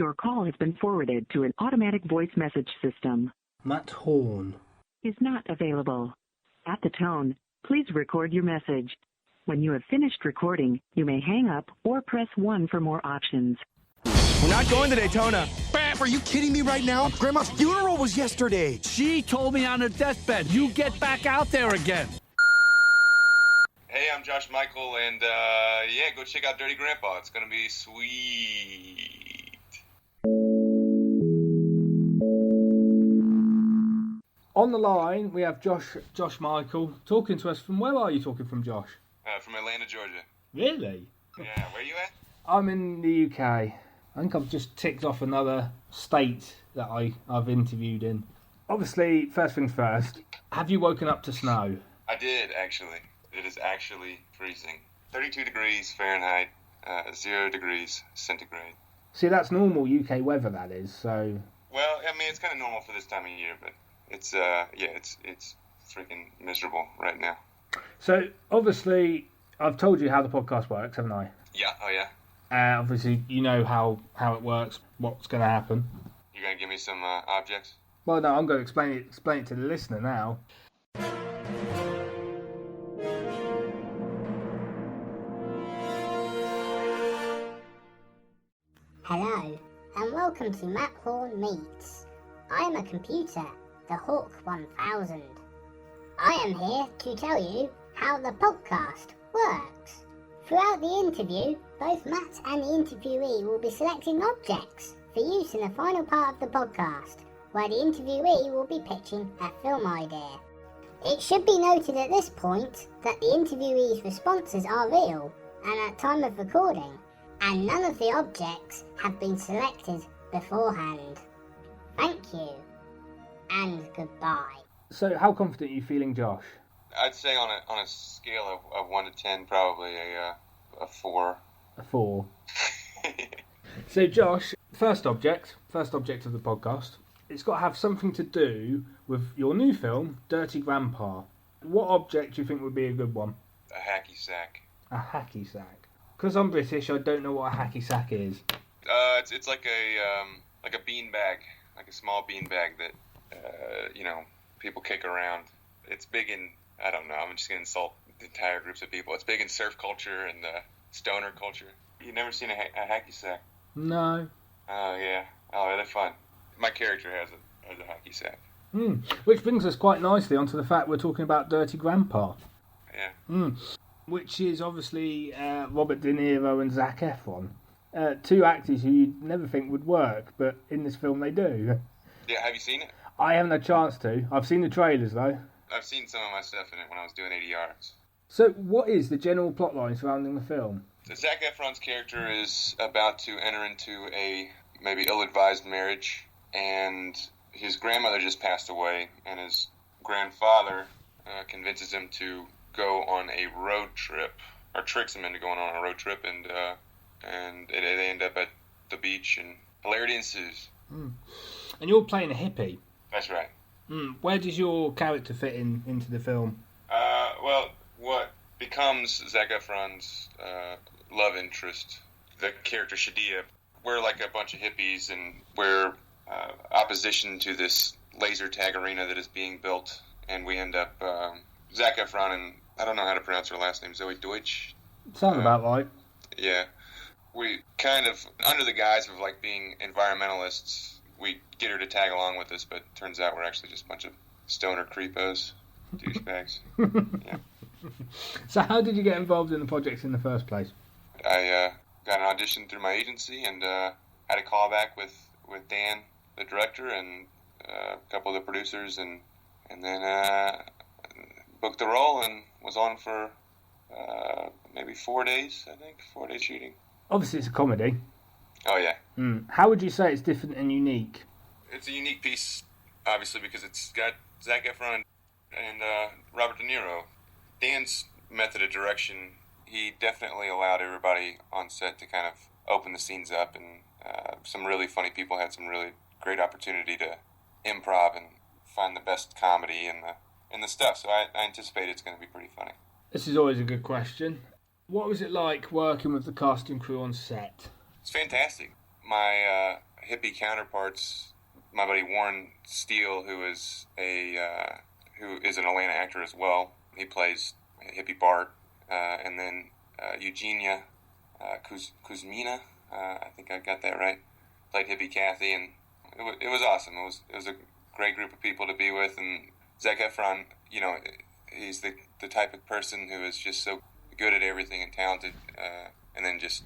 Your call has been forwarded to an automatic voice message system. Matt Horn is not available. At the tone, please record your message. When you have finished recording, you may hang up or press 1 for more options. We're not going to Daytona. Bam, are you kidding me right now? Grandma's funeral was yesterday. She told me on her deathbed, you get back out there again. Hey, I'm Joshua Mikel, and go check out Dirty Grandpa. It's gonna be sweet. On the line, we have Josh Mikel talking to us from... Where are you talking from, Josh? From Atlanta, Georgia. Really? Yeah, where are you at? I'm in the UK. I think I've just ticked off another state that I've interviewed in. Obviously, first things first, have you woken up to snow? I did, actually. It is actually freezing. 32 degrees Fahrenheit, 0 degrees centigrade. See, that's normal UK weather, that is, so... Well, I mean, it's kind of normal for this time of year, but it's freaking miserable right now. So, obviously, I've told you how the podcast works, haven't I? Yeah, oh yeah. Obviously, you know how it works, what's going to happen. You going to give me some objects? Well, no, I'm going to explain it to the listener now. Hello, and welcome to Matt Horn Meets. I am a computer, the Hawk 1000. I am here to tell you how the podcast works. Throughout the interview, both Matt and the interviewee will be selecting objects for use in the final part of the podcast, where the interviewee will be pitching a film idea. It should be noted at this point that the interviewee's responses are real and at time of recording, and none of the objects have been selected beforehand. Thank you, and goodbye. So, how confident are you feeling, Josh? I'd say on a scale of 1 to 10, probably a 4. A 4. So, Josh, first object of the podcast. It's got to have something to do with your new film, Dirty Grandpa. What object do you think would be a good one? A hacky sack. A hacky sack. Because I'm British, I don't know what a hacky sack is. It's like a bean bag, like a small bean bag that people kick around. It's big in, I don't know, I'm just gonna insult the entire groups of people. It's big in surf culture and stoner culture. You've never seen a hacky sack? No. Oh yeah. Oh, they're fun. My character has a hacky sack. Which brings us quite nicely onto the fact we're talking about Dirty Grandpa. Yeah. Which is obviously Robert De Niro and Zac Efron. Two actors who you'd never think would work, but in this film they do. Yeah, have you seen it? I haven't had a chance to. I've seen the trailers though. I've seen some of my stuff in it when I was doing 80 yards. So what is the general plotline surrounding the film? So Zac Efron's character is about to enter into a maybe ill-advised marriage, and his grandmother just passed away, and his grandfather convinces him to go on a road trip, or tricks him into going on a road trip, and they end up at the beach, and hilarity ensues. And you're playing a hippie. That's right. Where does your character fit into the film? Well, what becomes Zac Efron's love interest, the character Shadia, we're like a bunch of hippies, and we're opposition to this laser tag arena that is being built, and we end up Zac Efron and I don't know how to pronounce her last name, Zoe Deutsch. Sounds about right. Yeah. We kind of, under the guise of like being environmentalists, we get her to tag along with us, but turns out we're actually just a bunch of stoner creepos, douchebags. Yeah. So how did you get involved in the project in the first place? I got an audition through my agency and had a call back with Dan, the director, and a couple of the producers, and then booked the role and was on for maybe 4 days, I think. 4 days shooting. Obviously, it's a comedy. Oh, yeah. How would you say it's different and unique? It's a unique piece, obviously, because it's got Zac Efron and Robert De Niro. Dan's method of direction, he definitely allowed everybody on set to kind of open the scenes up, and some really funny people had some really great opportunity to improv and find the best comedy in the stuff. So I anticipate it's going to be pretty funny. This is always a good question. What was it like working with the cast and crew on set? It's fantastic. My hippie counterparts, my buddy Warren Steele, who is an Atlanta actor as well. He plays hippie Bart, and then Eugenia Kuzmina, I think I got that right, played hippie Kathy, and it was awesome. It was a great group of people to be with, and Zac Efron, he's the type of person who is just so good at everything and talented, and then just,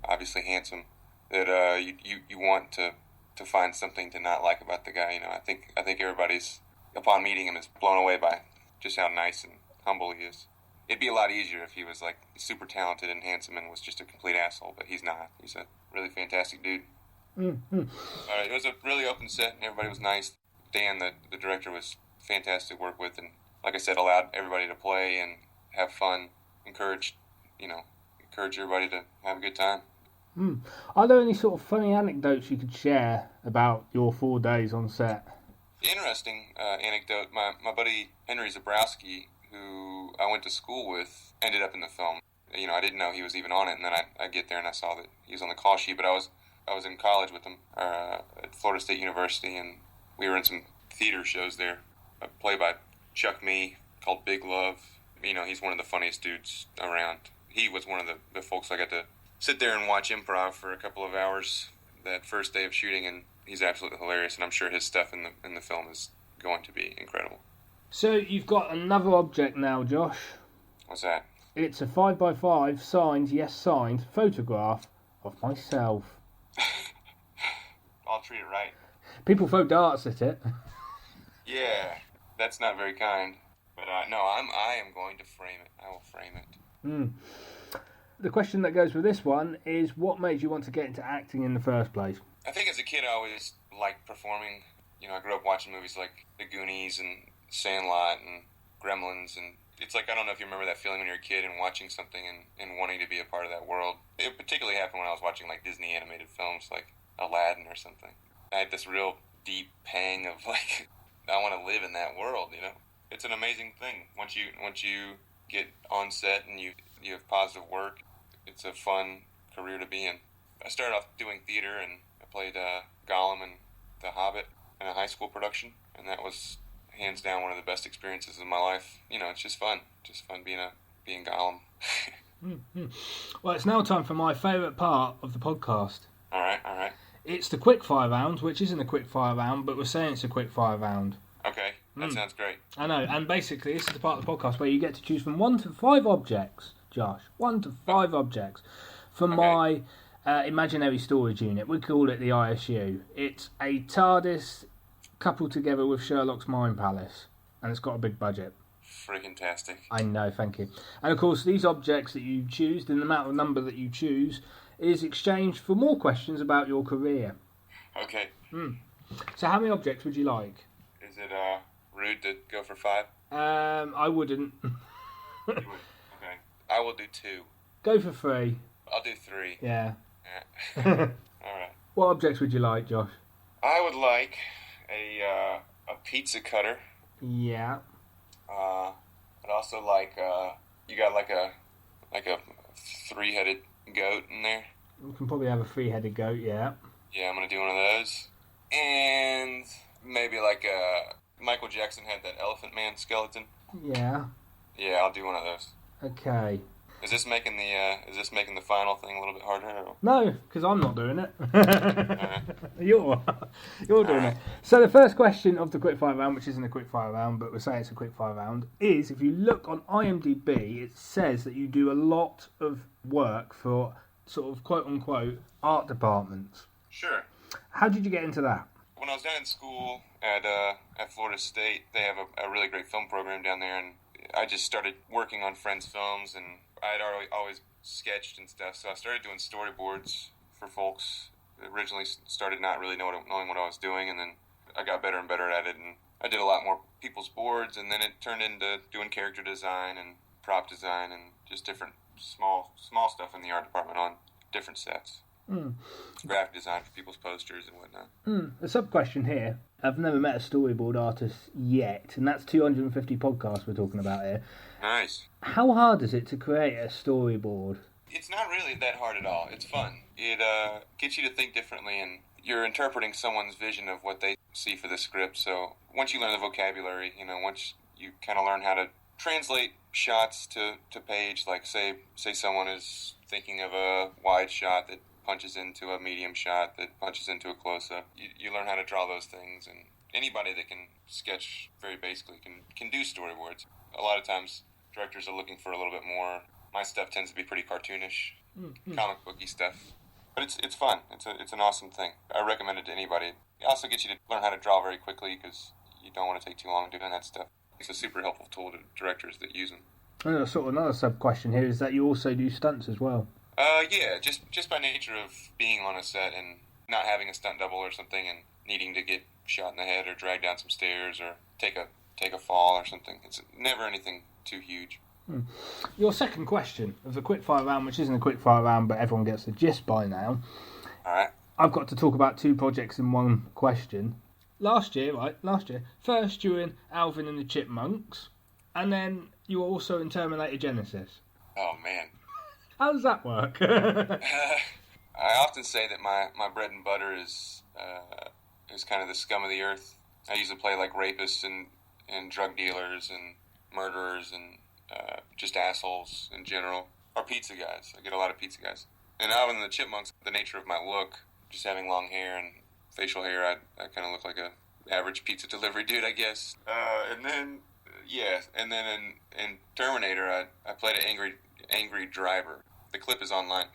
obviously handsome, that you want to find something to not like about the guy. I think everybody's, upon meeting him, is blown away by just how nice and humble he is. It'd be a lot easier if he was like super talented and handsome and was just a complete asshole, but he's not. He's a really fantastic dude. Mm-hmm. It was a really open set, and everybody was nice. Dan, the director, was fantastic to work with, and like I said, allowed everybody to play and have fun. Encourage everybody to have a good time. Are there any sort of funny anecdotes you could share about your 4 days on set? Interesting anecdote. My buddy Henry Zabrowski, who I went to school with, ended up in the film. I didn't know he was even on it, and then I get there and I saw that he was on the call sheet. But I was in college with him at Florida State University, and we were in some theater shows there. A play by Chuck Mee called Big Love. He's one of the funniest dudes around. He was one of the folks I got to sit there and watch improv for a couple of hours that first day of shooting, and he's absolutely hilarious, and I'm sure his stuff in the film is going to be incredible. So you've got another object now, Josh. What's that? It's a 5x5 signed photograph of myself. I'll treat it right. People throw darts at it. Yeah, that's not very kind. But no, I am going to frame it. I will frame it. The question that goes with this one is, what made you want to get into acting in the first place? I think as a kid I always liked performing. I grew up watching movies like The Goonies and Sandlot and Gremlins, and it's like, I don't know if you remember that feeling when you're a kid and watching something and wanting to be a part of that world. It particularly happened when I was watching like Disney animated films like Aladdin or something. I had this real deep pang of like, I want to live in that world, It's an amazing thing. Once you get on set and you have positive work, it's a fun career to be in. I started off doing theater, and I played Gollum in The Hobbit in a high school production, and that was hands down one of the best experiences of my life. It's just fun being Gollum. Well, it's now time for my favourite part of the podcast. All right. It's the quickfire round, which isn't a quickfire round, but we're saying it's a quickfire round. Okay, that sounds great. I know, and basically this is the part of the podcast where you get to choose from 1 to 5 objects, Josh. 1 to 5 objects from my imaginary storage unit. We call it the ISU. It's a TARDIS coupled together with Sherlock's Mind Palace, and it's got a big budget. Freaking-tastic. I know, thank you. And of course, these objects that you choose, the amount of number that you choose, is exchanged for more questions about your career. Okay. So how many objects would you like? Is it rude to go for 5? I wouldn't. You would. Okay. I will do 2. Go for 3. I'll do 3. Yeah. All right. What objects would you like, Josh? I would like a pizza cutter. Yeah. I'd also like you got like a 3-headed goat in there. We can probably have a 3-headed goat, yeah. Yeah, I'm gonna do one of those. And maybe like Michael Jackson had that Elephant Man skeleton. Yeah. Yeah, I'll do one of those. Okay. Is this making the final thing a little bit harder? Or? No, because I'm not doing it. You're doing it. So the first question of the quickfire round, which isn't a quickfire round, but we're saying it's a quickfire round, is if you look on IMDb, it says that you do a lot of work for sort of quote-unquote art departments. Sure. How did you get into that? When I was down in school at Florida State, they have a really great film program down there, and I just started working on friends' films, and I had always sketched and stuff, so I started doing storyboards for folks. Originally started not really knowing what I was doing, and then I got better and better at it, and I did a lot more people's boards, and then it turned into doing character design and prop design and just different small stuff in the art department on different sets. Graphic design for people's posters and whatnot. A sub-question here. I've never met a storyboard artist yet, and that's 250 podcasts we're talking about here. Nice. How hard is it to create a storyboard? It's not really that hard at all. It's fun. It gets you to think differently, and you're interpreting someone's vision of what they see for the script. So once you learn the vocabulary, once you kind of learn how to translate shots to page, like say someone is thinking of a wide shot that punches into a medium shot that punches into a close-up. You learn how to draw those things, and anybody that can sketch very basically can do storyboards. A lot of times directors are looking for a little bit more. My stuff tends to be pretty cartoonish, comic booky stuff. But it's fun. It's an awesome thing. I recommend it to anybody. It also gets you to learn how to draw very quickly because you don't want to take too long doing that stuff. It's a super helpful tool to directors that use them. And sort of another sub-question here is that you also do stunts as well. Yeah, just by nature of being on a set and not having a stunt double or something and needing to get shot in the head or drag down some stairs or take a fall or something. It's never anything too huge. Your second question of the quickfire round, which isn't a quickfire round, but everyone gets the gist by now. All right. I've got to talk about 2 projects in one question. Last year, first you were in Alvin and the Chipmunks, and then you were also in Terminator Genesis. Oh, man. How does that work? I often say that my bread and butter is kind of the scum of the earth. I usually play like rapists and drug dealers and murderers and just assholes in general, or pizza guys. I get a lot of pizza guys. And Alvin and the Chipmunks, the nature of my look, just having long hair and facial hair, I kind of look like a average pizza delivery dude, I guess. And then in Terminator, I played an angry driver. The clip is online.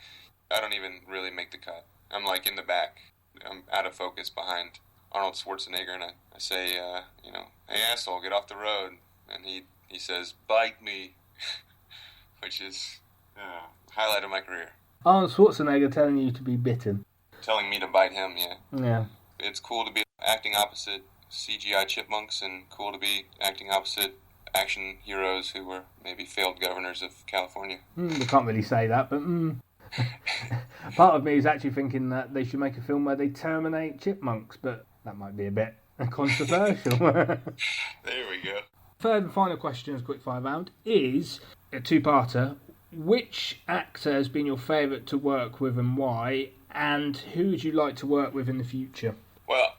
I don't even really make the cut. I'm like in the back. I'm out of focus behind Arnold Schwarzenegger, and I say, hey asshole, get off the road. And he says, bite me, which is highlight of my career. Arnold Schwarzenegger telling you to be bitten. Telling me to bite him, yeah. Yeah. It's cool to be acting opposite CGI chipmunks and cool to be acting opposite action heroes who were maybe failed governors of California. We can't really say that, but part of me is actually thinking that they should make a film where they terminate chipmunks, but that might be a bit controversial. There we go. Third and final question as quickfire round is a 2-parter. Which actor has been your favourite to work with and why? And who would you like to work with in the future? Well,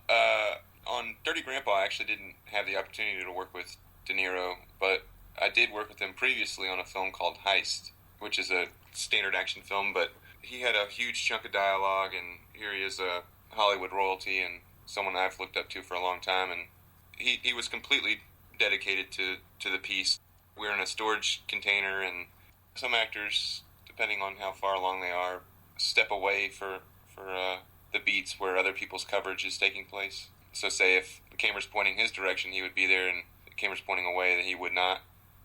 on Dirty Grandpa, I actually didn't have the opportunity to work with De Niro, but I did work with him previously on a film called Heist, which is a standard action film, but he had a huge chunk of dialogue, and here he is a Hollywood royalty and someone I've looked up to for a long time, and he was completely dedicated to the piece. We're in a storage container, and some actors, depending on how far along they are, step away for the beats where other people's coverage is taking place. So say if the camera's pointing his direction, he would be there, and the camera's pointing away, that he would not.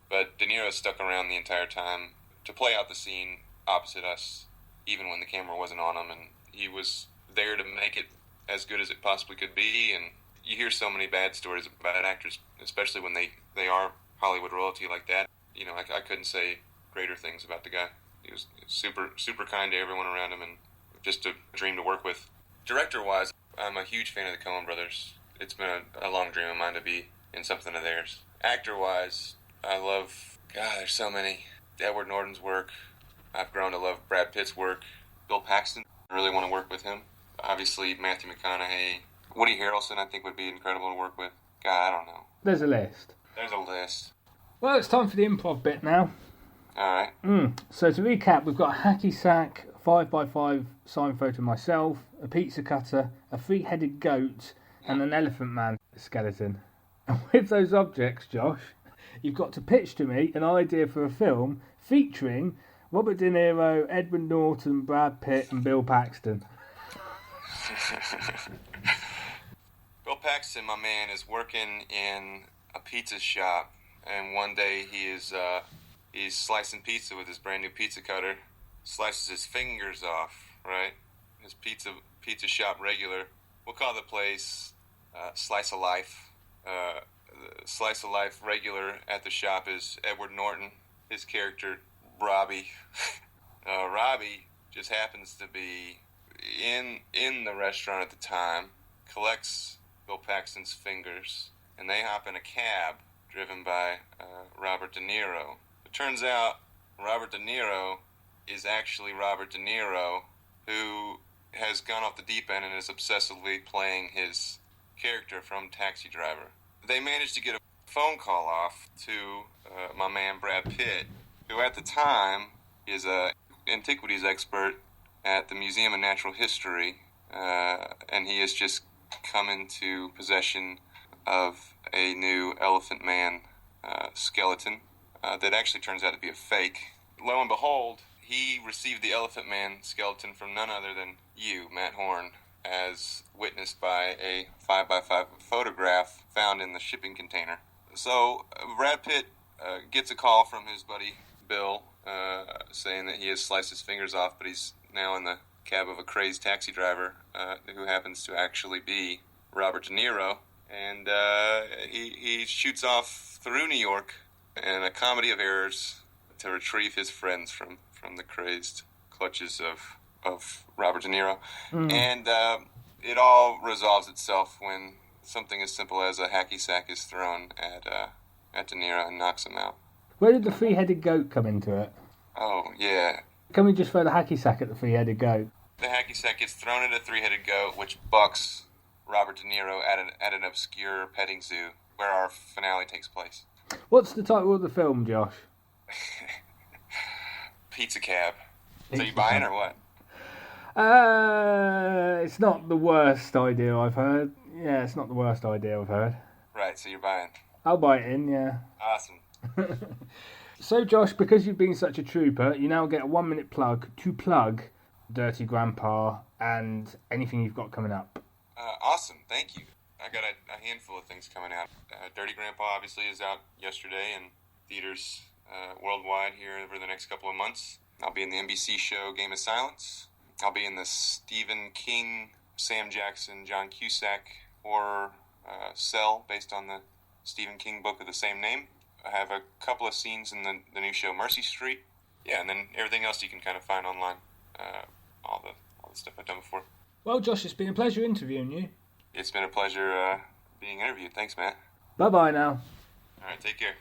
But De Niro stuck around the entire time to play out the scene opposite us, even when the camera wasn't on him, and he was there to make it as good as it possibly could be. And you hear so many bad stories about actors, especially when they are Hollywood royalty like that. I couldn't say greater things about the guy. He was super, super kind to everyone around him, and just a dream to work with. Director-wise, I'm a huge fan of the Coen brothers. It's been a long dream of mine to be in something of theirs. Actor-wise, I love, there's so many. Edward Norton's work. I've grown to love Brad Pitt's work. Bill Paxton, I really want to work with him. Obviously, Matthew McConaughey. Woody Harrelson, I think, would be incredible to work with. I don't know. There's a list. There's a list. Well, it's time for the improv bit now. All right. So to recap, we've got a hacky sack, 5x5 sign photo of myself, a pizza cutter, a 3-headed goat, and an elephant man skeleton. And with those objects, Josh, you've got to pitch to me an idea for a film featuring Robert De Niro, Edward Norton, Brad Pitt, and Bill Paxton. Bill Paxton, my man, is working in a pizza shop, and one day he's slicing pizza with his brand new pizza cutter, slices his fingers off, right? His pizza shop regular. We'll call the place Slice of Life. The Slice of Life regular at the shop is Edward Norton. His character, Robbie. Robbie just happens to be in the restaurant at the time, collects Bill Paxton's fingers, and they hop in a cab driven by Robert De Niro. It turns out Robert De Niro is actually Robert De Niro, who has gone off the deep end and is obsessively playing his character from Taxi Driver. They managed to get a phone call off to my man Brad Pitt, who at the time is a antiquities expert at the Museum of Natural History, and he has just come into possession of a new Elephant Man skeleton that actually turns out to be a fake. Lo and behold, he received the Elephant Man skeleton from none other than you, Matt Horn, as witnessed by a 5x5 photograph found in the shipping container. So Brad Pitt gets a call from his buddy Bill saying that he has sliced his fingers off, but he's now in the cab of a crazed taxi driver who happens to actually be Robert De Niro. And he shoots off through New York in a comedy of errors to retrieve his friends from the crazed clutches of Robert De Niro. And it all resolves itself when something as simple as a hacky sack is thrown at De Niro and knocks him out. Where did the three-headed goat come into it? Oh, yeah. Can we just throw the hacky sack at the three-headed goat? The hacky sack gets thrown at a three-headed goat, which bucks Robert De Niro at an obscure petting zoo where our finale takes place. What's the title of the film, Josh? Pizza Cab. So you buying or what? It's not the worst idea I've heard. Yeah, it's not the worst idea I've heard. Right, so you're buying. I'll buy it in, yeah. Awesome. So, Josh, because you've been such a trooper, you now get a 1-minute plug to plug Dirty Grandpa and anything you've got coming up. Awesome, thank you. I got a handful of things coming out. Dirty Grandpa obviously is out yesterday in theaters worldwide here over the next couple of months. I'll be in the NBC show Game of Silence. I'll be in the Stephen King, Sam Jackson, John Cusack horror Cell, based on the Stephen King book of the same name. I have a couple of scenes in the new show Mercy Street. Yeah, and then everything else you can kind of find online. All the stuff I've done before. Well, Josh, it's been a pleasure interviewing you. It's been a pleasure being interviewed. Thanks, Matt. Bye-bye now. All right, take care.